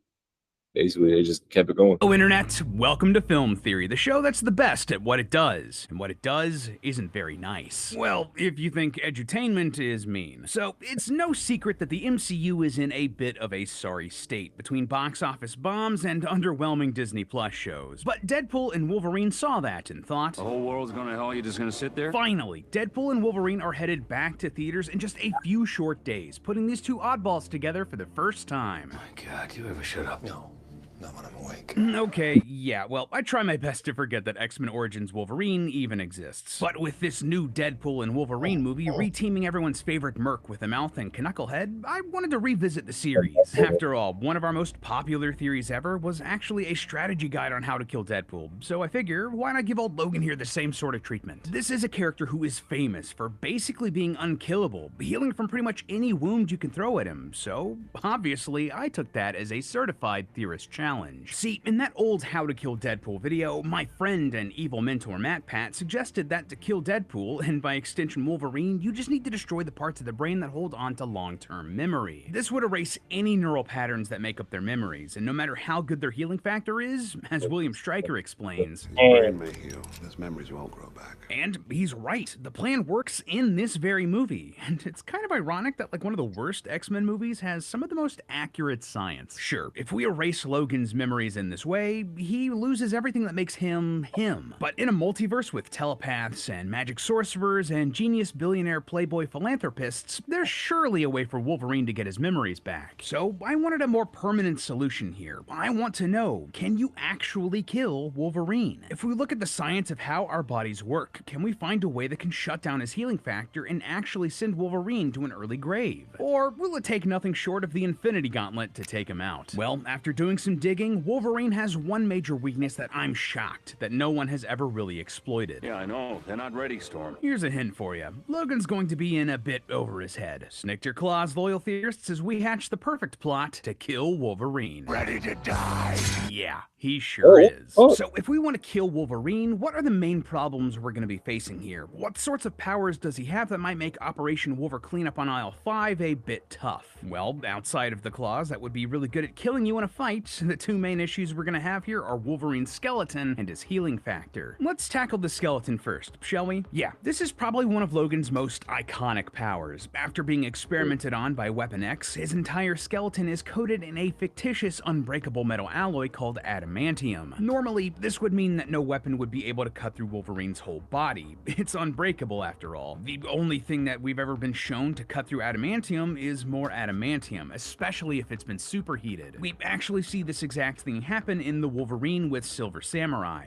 basically they just kept it going. Hello, Internet. Welcome to Film Theory, the show that's the best at what it does. And what it does isn't very nice. Well, if you think edutainment is mean. So, it's no secret that the MCU is in a bit of a sorry state between box office bombs and underwhelming Disney Plus shows. But Deadpool and Wolverine saw that and thought, the whole world's gonna hell, you just gonna sit there? Finally, Deadpool and Wolverine are headed back to theaters in just a few short days, putting these two oddballs together for the first time. My God, you ever shut up? No. Not when I'm awake. Okay, yeah, well, I try my best to forget that X-Men Origins Wolverine even exists. But with this new Deadpool and Wolverine movie reteaming everyone's favorite merc with a mouth and Knucklehead, I wanted to revisit the series. After all, one of our most popular theories ever was actually a strategy guide on how to kill Deadpool, so I figure, why not give old Logan here the same sort of treatment? This is a character who is famous for basically being unkillable, healing from pretty much any wound you can throw at him, so obviously I took that as a certified theorist challenge. See, in that old How to Kill Deadpool video, my friend and evil mentor MatPat suggested that to kill Deadpool, and by extension Wolverine, you just need to destroy the parts of the brain that hold on to long-term memory. This would erase any neural patterns that make up their memories, and no matter how good their healing factor is, as William Stryker explains, His brain may heal, his memories won't grow back. And he's right, the plan works in this very movie, and it's kind of ironic that like one of the worst X-Men movies has some of the most accurate science. Sure, if we erase Logan's memories in this way, he loses everything that makes him him. But in a multiverse with telepaths and magic sorcerers and genius billionaire playboy philanthropists, there's surely a way for Wolverine to get his memories back. So I wanted a more permanent solution here. I want to know, can you actually kill Wolverine? If we look at the science of how our bodies work, can we find a way that can shut down his healing factor and actually send Wolverine to an early grave? Or will it take nothing short of the Infinity Gauntlet to take him out? Well, after doing some digging, Wolverine has one major weakness that I'm shocked that no one has ever really exploited. Yeah, I know. They're not ready, Storm. Here's a hint for you. Logan's going to be in a bit over his head. Snick your claws, loyal theorists, as we hatch the perfect plot to kill Wolverine. Ready to die. Yeah, he sure is. So if we want to kill Wolverine, what are the main problems we're going to be facing here? What sorts of powers does he have that might make Operation Wolver Cleanup on Aisle 5 a bit tough? Well, outside of the claws that would be really good at killing you in a fight, the two main issues we're going to have here are Wolverine's skeleton and his healing factor. Let's tackle the skeleton first, shall we? Yeah, this is probably one of Logan's most iconic powers. After being experimented on by Weapon X, his entire skeleton is coated in a fictitious unbreakable metal alloy called adamantium. Normally, this would mean that no weapon would be able to cut through Wolverine's whole body. It's unbreakable after all. The only thing that we've ever been shown to cut through adamantium is more adamantium, especially if it's been superheated. We actually see this exact thing happen in the Wolverine with Silver Samurai.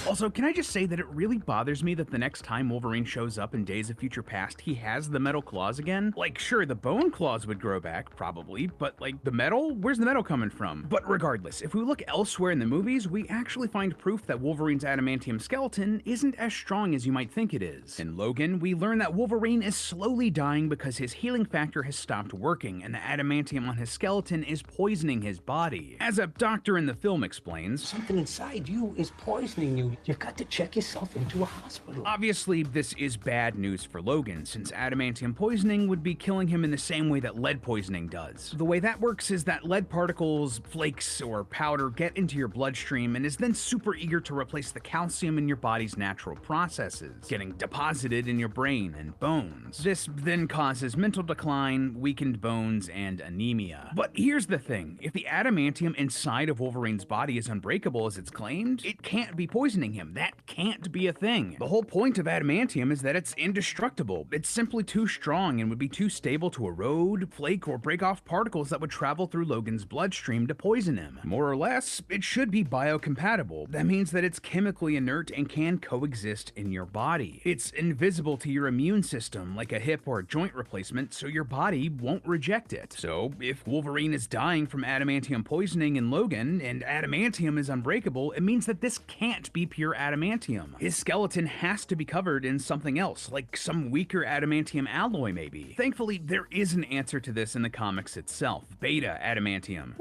Also, can I just say that it really bothers me that the next time Wolverine shows up in Days of Future Past, he has the metal claws again? Like, sure, the bone claws would grow back, probably, but like, the metal? Where's the metal coming from? But regardless, if we look elsewhere in the movies, we actually find proof that Wolverine's adamantium skeleton isn't as strong as you might think it is. In Logan, we learn that Wolverine is slowly dying because his healing factor has stopped working, and the adamantium on his skeleton is poisoning his body. As a doctor in the film explains, Something inside you is poisoning you. You've got to check yourself into a hospital. obviously, this is bad news for Logan, since adamantium poisoning would be killing him in the same way that lead poisoning does. The way that works is that lead particles, flakes, or powder get into your bloodstream and is then super eager to replace the calcium in your body's natural processes, getting deposited in your brain and bones. This then causes mental decline, weakened bones, and anemia. But here's the thing, if the adamantium inside of Wolverine's body is unbreakable as it's claimed, it can't be poisoning him. That can't be a thing. The whole point of adamantium is that it's indestructible. It's simply too strong and would be too stable to erode, flake, or break off particles that would travel through Logan's bloodstream to poison him. More or less, it should be biocompatible. That means that it's chemically inert and can coexist in your body. It's invisible to your immune system, like a hip or a joint replacement, so your body won't reject it. So, if Wolverine is dying from adamantium poisoning in Logan, and adamantium is unbreakable, it means that this can't be pure adamantium. His skeleton has to be covered in something else, like some weaker adamantium alloy maybe. Thankfully, there is an answer to this in the comics itself, beta adamantium.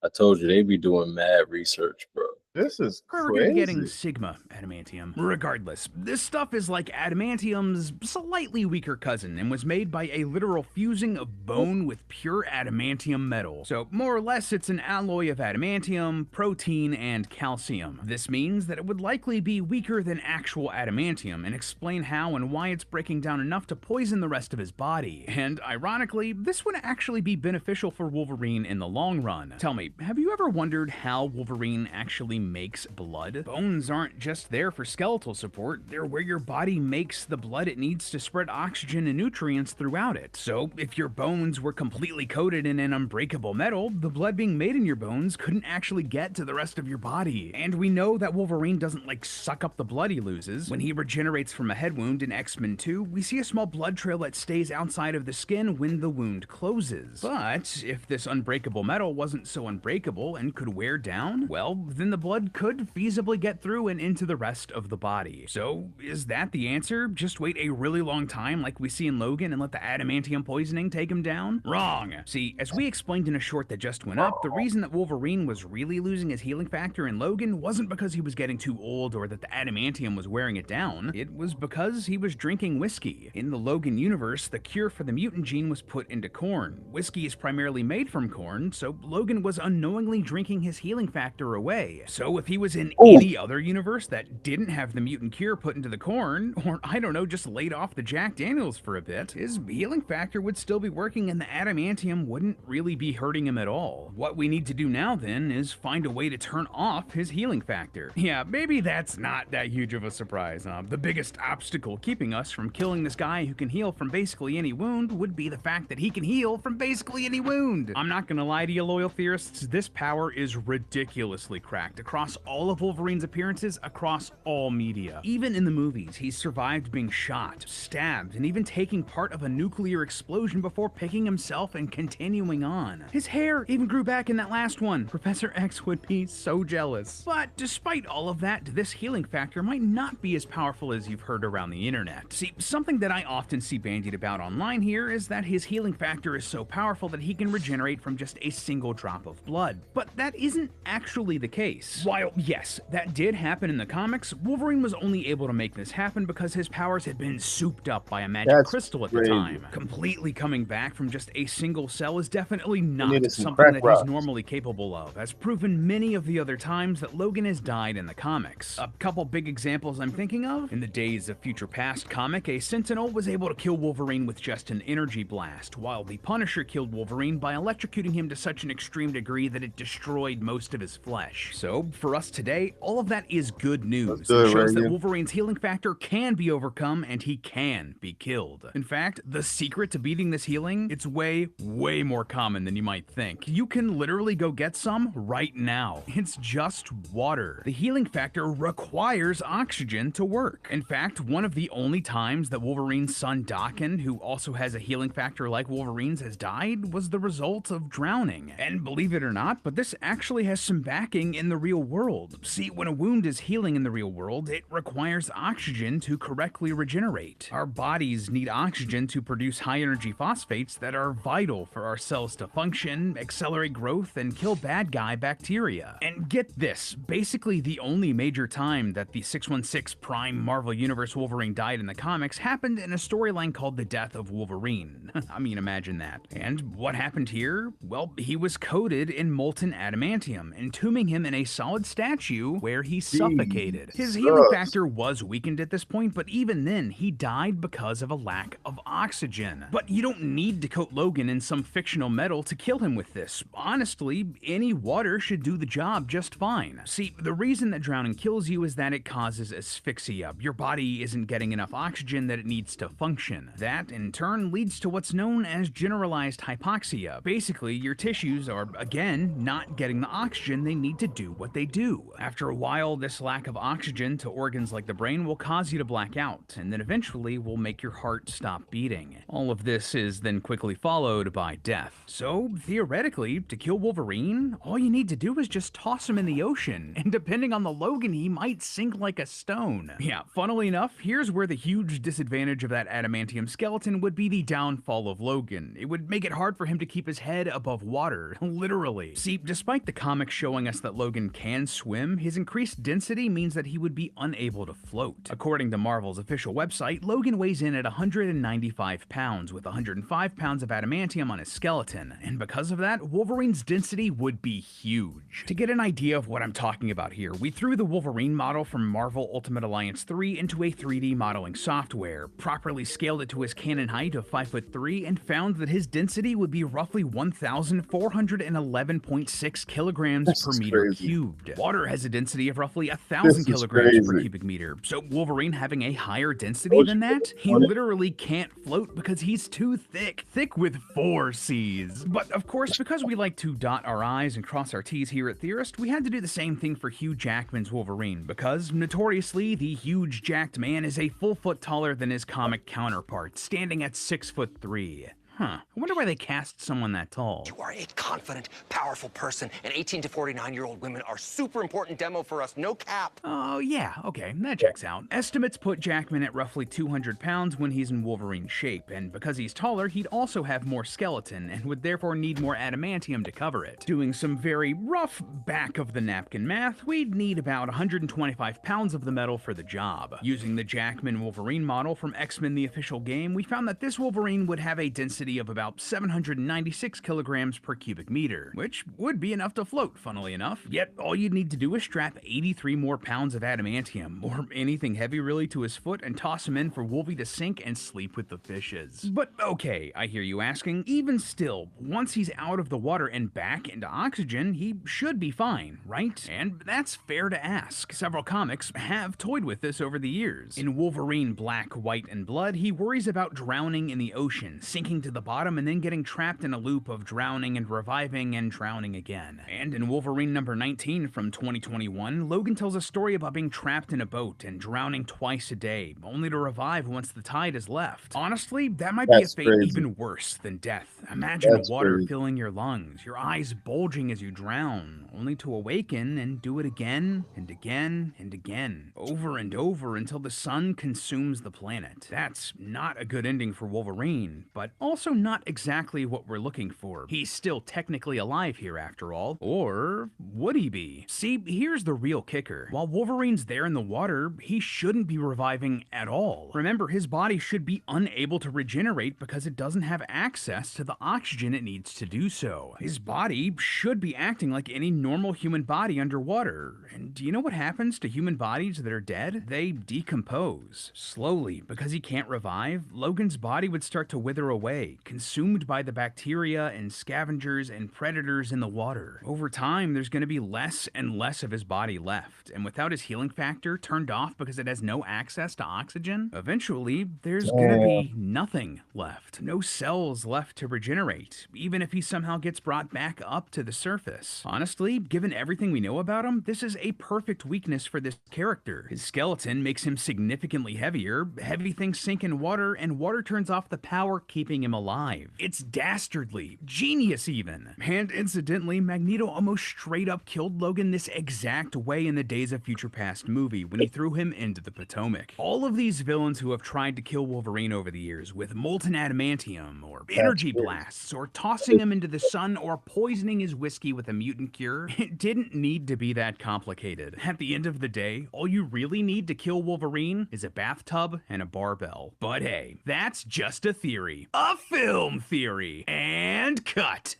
I told you they be doing mad research, bro. This is We're going to be getting crazy. Sigma adamantium. Regardless, this stuff is like adamantium's slightly weaker cousin and was made by a literal fusing of bone with pure adamantium metal. So more or less it's an alloy of adamantium, protein, and calcium. This means that it would likely be weaker than actual adamantium and explain how and why it's breaking down enough to poison the rest of his body. And ironically, this would actually be beneficial for Wolverine in the long run. Tell me, have you ever wondered how Wolverine actually makes blood? Bones aren't just there for skeletal support, they're where your body makes the blood it needs to spread oxygen and nutrients throughout it. So if your bones were completely coated in an unbreakable metal, the blood being made in your bones couldn't actually get to the rest of your body. And we know that Wolverine doesn't like suck up the blood he loses. When he regenerates from a head wound in X-Men 2, we see a small blood trail that stays outside of the skin when the wound closes. But if this unbreakable metal wasn't so unbreakable and could wear down, well, then the blood could feasibly get through and into the rest of the body. So is that the answer? Just wait a really long time like we see in Logan and let the adamantium poisoning take him down? Wrong. See, as we explained in a short that just went up, the reason that Wolverine was really losing his healing factor in Logan wasn't because he was getting too old or that the adamantium was wearing it down. It was because he was drinking whiskey. In the Logan universe, the cure for the mutant gene was put into corn. Whiskey is primarily made from corn, so Logan was unknowingly drinking his healing factor away. So if he was in any other universe that didn't have the mutant cure put into the corn, or I don't know, just laid off the Jack Daniels for a bit, his healing factor would still be working and the adamantium wouldn't really be hurting him at all. What we need to do now then is find a way to turn off his healing factor. Yeah, maybe that's not that huge of a surprise. The biggest obstacle keeping us from killing this guy who can heal from basically any wound would be the fact that he can heal from basically any wound. I'm not gonna lie to you loyal theorists, this power is ridiculously cracked across all of Wolverine's appearances across all media. Even in the movies, he's survived being shot, stabbed, and even taking part of a nuclear explosion before picking himself and continuing on. His hair even grew back in that last one. Professor X would be so jealous. But despite all of that, this healing factor might not be as powerful as you've heard around the internet. See, something that I often see bandied about online here is that his healing factor is so powerful that he can regenerate from just a single drop of blood. But that isn't actually the case. While, yes, that did happen in the comics, Wolverine was only able to make this happen because his powers had been souped up by a magic crystal at the time. Completely coming back from just a single cell is definitely not something that he's normally capable of, as proven many of the other times that Logan has died in the comics. A couple big examples I'm thinking of: in the Days of Future Past comic, a Sentinel was able to kill Wolverine with just an energy blast, while the Punisher killed Wolverine by electrocuting him to such an extreme degree that it destroyed most of his flesh. So, for us today, all of that is good news. It shows that Wolverine's healing factor can be overcome and he can be killed. In fact, the secret to beating this healing, it's way more common than you might think. You can literally go get some right now. It's just water. The healing factor requires oxygen to work. In fact, one of the only times that Wolverine's son Daken, who also has a healing factor like Wolverine's, has died was the result of drowning. And believe it or not, but this actually has some backing in the real world. See, when a wound is healing in the real world, it requires oxygen to correctly regenerate. Our bodies need oxygen to produce high-energy phosphates that are vital for our cells to function, accelerate growth, and kill bad guy bacteria. And get this, basically the only major time that the 616 Prime Marvel Universe Wolverine died in the comics happened in a storyline called The Death of Wolverine. I mean, imagine that. And what happened here? Well, he was coated in molten adamantium, entombing him in a solid statue where he suffocated. His healing factor was weakened at this point, but even then, he died because of a lack of oxygen. But you don't need to coat Logan in some fictional metal to kill him with this. Honestly, any water should do the job just fine. See, the reason that drowning kills you is that it causes asphyxia. Your body isn't getting enough oxygen that it needs to function. That, in turn, leads to what's known as generalized hypoxia. Basically, your tissues are, again, not getting the oxygen they need to do what they do. After a while, this lack of oxygen to organs like the brain will cause you to black out, and then eventually will make your heart stop beating. All of this is then quickly followed by death. So, theoretically, to kill Wolverine, all you need to do is just toss him in the ocean, and depending on the Logan, he might sink like a stone. Yeah, funnily enough, here's where the huge disadvantage of that adamantium skeleton would be the downfall of Logan. It would make it hard for him to keep his head above water, literally. See, despite the comics showing us that Logan can swim, his increased density means that he would be unable to float. According to Marvel's official website, Logan weighs in at 195 pounds, with 105 pounds of adamantium on his skeleton, and because of that, Wolverine's density would be huge. To get an idea of what I'm talking about here, we threw the Wolverine model from Marvel Ultimate Alliance 3 into a 3D modeling software, properly scaled it to his canon height of 5'3", and found that his density would be roughly 1,411.6 kilograms per meter cubed. Water has a density of roughly 1,000 kilograms per cubic meter, so Wolverine having a higher density than that, he literally can't float because he's too thick. Thick with 4 C's. But of course, because we like to dot our I's and cross our T's here at Theorist, we had to do the same thing for Hugh Jackman's Wolverine, because notoriously, the huge jacked man is a full foot taller than his comic counterpart, standing at 6'3". Huh. I wonder why they cast someone that tall. You are a confident, powerful person, and 18 to 49-year-old women are super important demo for us, no cap. Oh, yeah, okay, that checks out. Estimates put Jackman at roughly 200 pounds when he's in Wolverine shape, and because he's taller, he'd also have more skeleton, and would therefore need more adamantium to cover it. Doing some very rough back-of-the-napkin math, we'd need about 125 pounds of the metal for the job. Using the Jackman Wolverine model from X-Men the Official Game, we found that this Wolverine would have a density of about 796 kilograms per cubic meter, which would be enough to float, funnily enough. Yet, all you'd need to do is strap 83 more pounds of adamantium, or anything heavy really, to his foot and toss him in for Wolvie to sink and sleep with the fishes. But okay, I hear you asking, even still, once he's out of the water and back into oxygen, he should be fine, right? And that's fair to ask. Several comics have toyed with this over the years. In Wolverine Black, White, and Blood, he worries about drowning in the ocean, sinking to the bottom and then getting trapped in a loop of drowning and reviving and drowning again. And in Wolverine number 19 from 2021, Logan tells a story about being trapped in a boat and drowning twice a day, only to revive once the tide is left. Honestly, that might be a fate even worse than death. Imagine water filling your lungs, your eyes bulging as you drown, only to awaken and do it again and again and again, over and over until the sun consumes the planet. That's not a good ending for Wolverine, but also not exactly what we're looking for. He's still technically alive here after all, or would he be? See, here's the real kicker. While Wolverine's there in the water, he shouldn't be reviving at all. Remember, his body should be unable to regenerate because it doesn't have access to the oxygen it needs to do so. His body should be acting like any normal human body underwater. And do you know what happens to human bodies that are dead? They decompose. Slowly, because he can't revive, Logan's body would start to wither away, consumed by the bacteria and scavengers and predators in the water. Over time, there's going to be less and less of his body left, and without his healing factor turned off because it has no access to oxygen, eventually, there's going to be nothing left. No cells left to regenerate, even if he somehow gets brought back up to the surface. Honestly, given everything we know about him, this is a perfect weakness for this character. His skeleton makes him significantly heavier, heavy things sink in water, and water turns off the power keeping him alive. It's dastardly, genius even. And incidentally, Magneto almost straight up killed Logan this exact way in the Days of Future Past movie when he threw him into the Potomac. All of these villains who have tried to kill Wolverine over the years with molten adamantium or energy blasts or tossing him into the sun or poisoning his whiskey with a mutant cure, it didn't need to be that complicated. At the end of the day, all you really need to kill Wolverine is a bathtub and a barbell. But hey, that's just a theory. A film theory. And cut.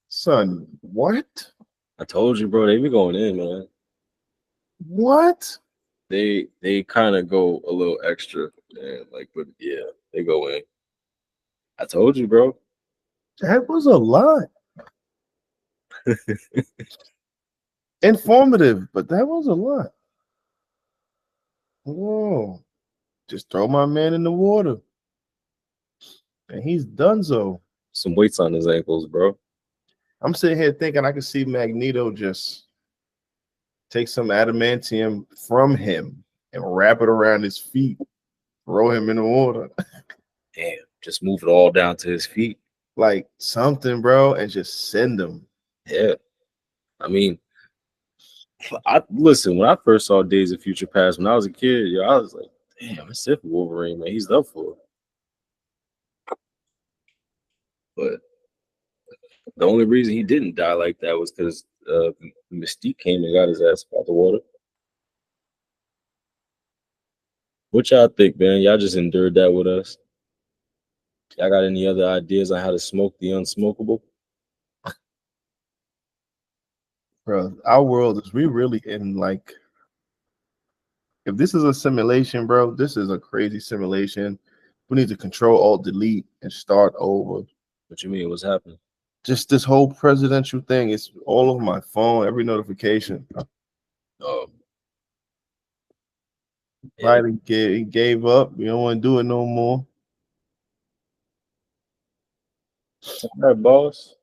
Son, what? I told you, bro. They be going in, man. What? They kind of go a little extra, man. Like, but yeah, they go in. I told you, bro. That was a lot. Informative, but that was a lot. Whoa. Just throw my man in the water. And he's donezo. Some weights on his ankles, bro. I'm sitting here thinking I can see Magneto just take some adamantium from him and wrap it around his feet, throw him in the water. Damn, just move it all down to his feet. Like something, bro, and just send him. Yeah. I mean, listen, when I first saw Days of Future Past when I was a kid, yo, I was like, damn, it's it for Wolverine, man. He's up for it. But The only reason he didn't die like that was because Mystique came and got his ass out the water. What y'all think, man? Y'all just endured that with us. Y'all got any other ideas on how to smoke the unsmokable? Bro, our world is we really in like, if this is a simulation, bro, this is a crazy simulation. We need to control alt delete and start over. What you mean? What's happening? Just this whole presidential thing. It's all over my phone, every notification. Biden gave up. We don't want to do it no more. All right, boss.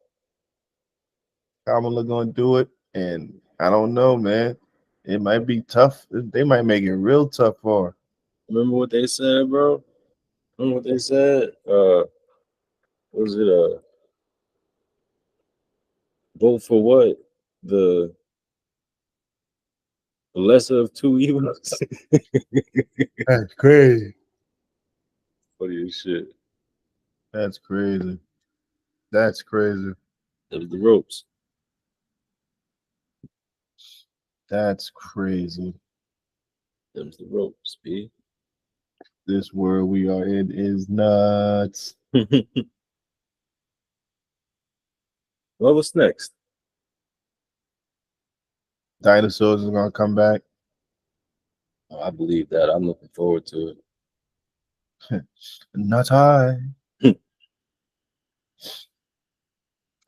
Kamala gonna do it, and I don't know, man. It might be tough. They might make it real tough for her. Remember what they said, bro? Remember what they said? Was it vote for what? The lesser of two evils? That's crazy. Funny as shit. That's crazy. That's crazy. That was the ropes. That's crazy. Them's the ropes, B. This world we are in is nuts. Well, what's next? Dinosaurs is gonna come back. Oh, I believe that. I'm looking forward to it. Not I.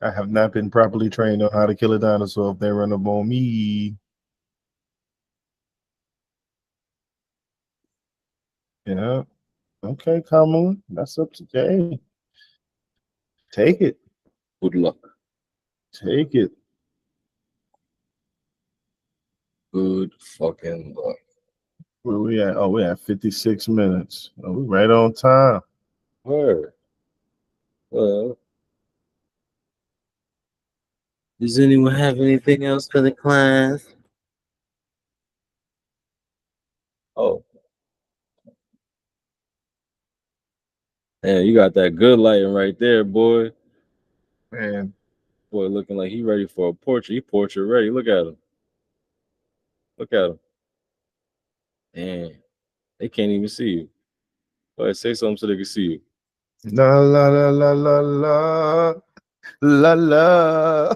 I have not been properly trained on how to kill a dinosaur if they run up on me. Yeah. Okay, Kamala. That's up to Jay. Take it. Good luck. Take it. Good fucking luck. Where we at? Oh, we at 56 minutes. Oh, we right on time. Word. Well, does anyone have anything else for the class? Oh. Man, you got that good lighting right there, boy. Man. Boy, looking like he ready for a portrait. He portrait ready. Look at him. Look at him. Damn. They can't even see you. Go ahead, say something so they can see you. La la la la la la la la.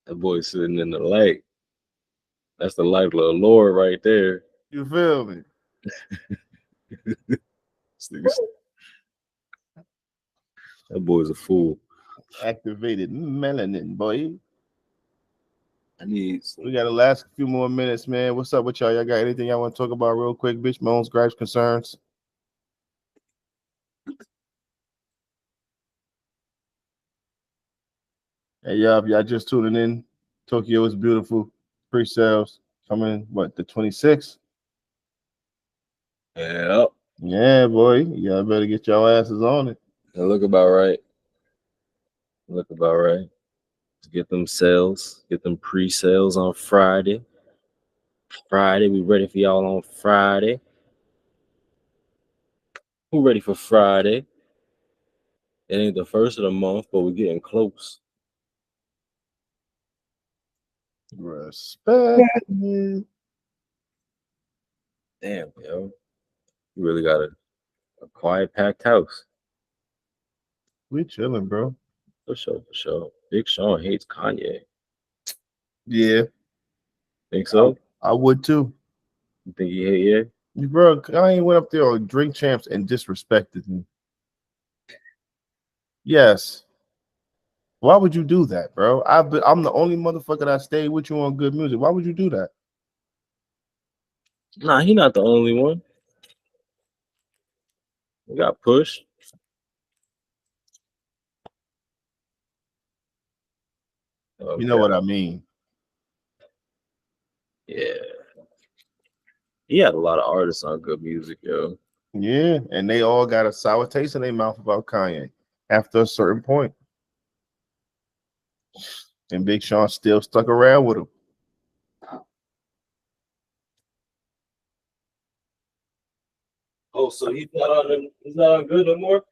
That boy sitting in the light. That's the light of the Lord right there. You feel me? That boy's a fool. Activated melanin, boy. We got the last few more minutes, man. What's up with y'all? Y'all got anything y'all want to talk about real quick? Bitch, moans, gripes, concerns. Hey, y'all just tuning in. Tokyo is beautiful. Pre-sales coming, what, the 26th? Yeah. Yeah, boy. Y'all better get y'all asses on it. That look about right. Look about right. Get them sales. Get them pre-sales on Friday. Friday, we ready for y'all on Friday. Who ready for Friday? It ain't the first of the month, but we're getting close. Respect. Damn, yo. You really got a quiet, packed house. We chilling, bro. For sure, for sure. Big Sean hates Kanye. Yeah. Think so? I would too. You think he hate Ye? Bro, Kanye went up there on Drink Champs and disrespected me. Yes. Why would you do that, bro? I'm the only motherfucker that stayed with you on good music. Why would you do that? Nah, he not the only one. We got Push. Okay. You know what I mean? Yeah. He had a lot of artists on good music, yo. Yeah, and they all got a sour taste in their mouth about Kanye after a certain point. And Big Sean still stuck around with him. Oh, so he's not on good no more?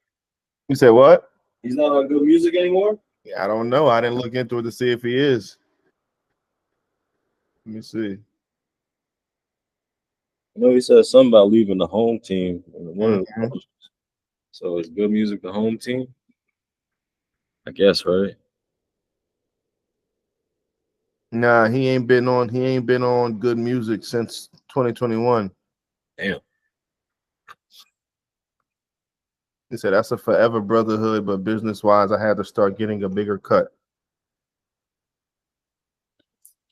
You said what? He's not on good music anymore? Yeah, I don't know. I didn't look into it to see if he is. Let me see. I know he said something about leaving the home team. One of the Mhm. coaches. So is good music the home team? I guess, right? Nah, he ain't been on good music since 2021. Damn. He said that's a forever brotherhood, but business wise, I had to start getting a bigger cut.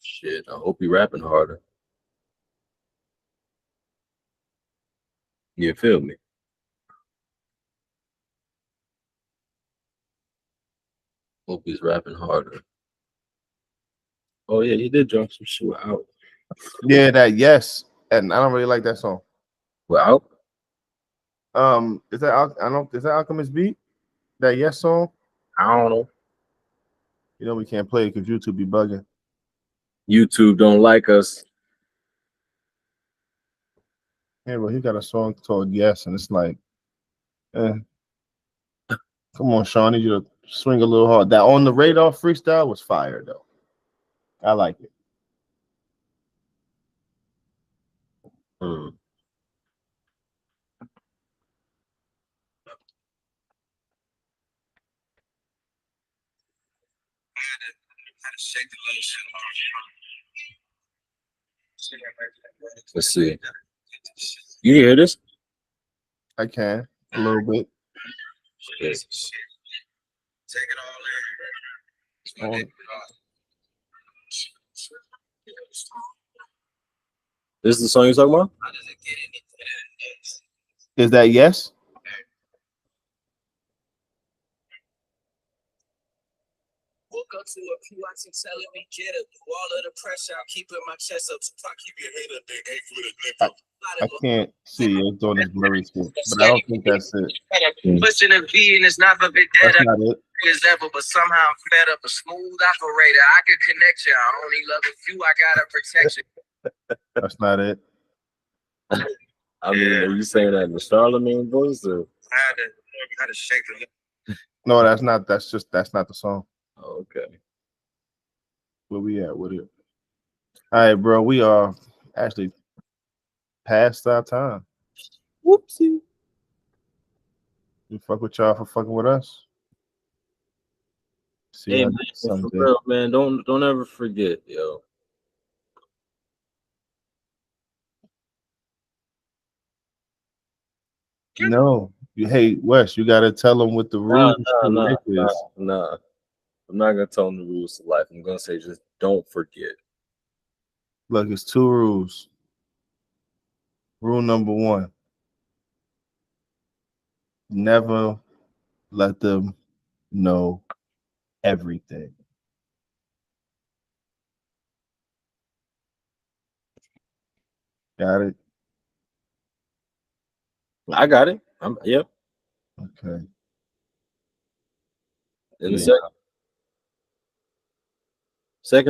Shit, I hope he rapping harder. You feel me? Hope he's rapping harder. Oh yeah, he did drop some shit out. Yeah, that yes, and I don't really like that song. Well, Is that is that Alchemist beat? That yes song? I don't know. You know we can't play it because YouTube be bugging. YouTube don't like us. Yeah, but he got a song called Yes, and it's like, come on, Sean, I need you to swing a little hard. That On the Radar freestyle was fire though. I like it. Hmm. Let's see. You hear this? I can a little bit. Yes. This is the song you're talking about? Is that yes? Woke up to a PYT telling me get up. All of the pressure, I'm keeping my chest up. So I keep your head up, big ain't for the nigga. I can't see it. It's on this blurry shit, but I don't think that's it. Pushing a V and it's not for big dad. That's not it. Is ever, but somehow I'm fed up. A smooth operator. I can connect you. I only love a few. I gotta protect you. That's not it. I mean, are you saying that in the Charlemagne voice or? I had to shake the. No, that's not. That's not the song. Oh, okay. Where we at with it? All right, bro. We are actually past our time. Whoopsie. We fuck with y'all for fucking with us. See Hey, y'all man, for someday. real, man. Don't ever forget, yo. No, hey Wes, you gotta tell them what the rules to life is. Nah. I'm not gonna tell them the rules to life. I'm gonna say just don't forget. Look, it's 2 rules. Rule number 1: never let them know everything. Got it? I got it. Yep. Okay. In the second